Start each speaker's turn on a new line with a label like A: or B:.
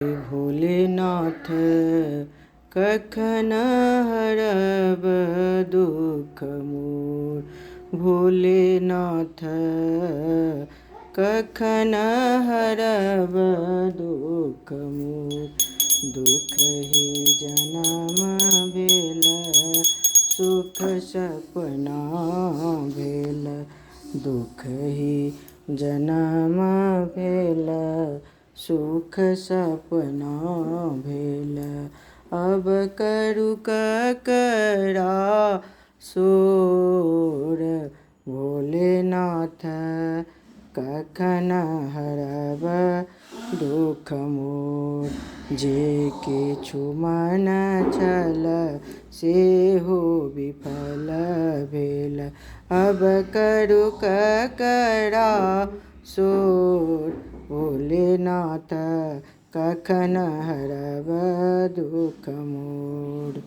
A: भोलेनाथ कखन हरब दुख मोर। भोलेनाथ कखन हरब दुख मोर। दुख ही जन्म भेल सुख सपना भेल। दुख ही जन्म भेल सुख सपना भेल। अब करू ककरा सोर। भोलेनाथ कखन हरब दुख मोर। जे किछु मन छल सेहो विफल भेल। अब करू ककरा सोर। भोलेनाथ कखन हरब दुख मोर।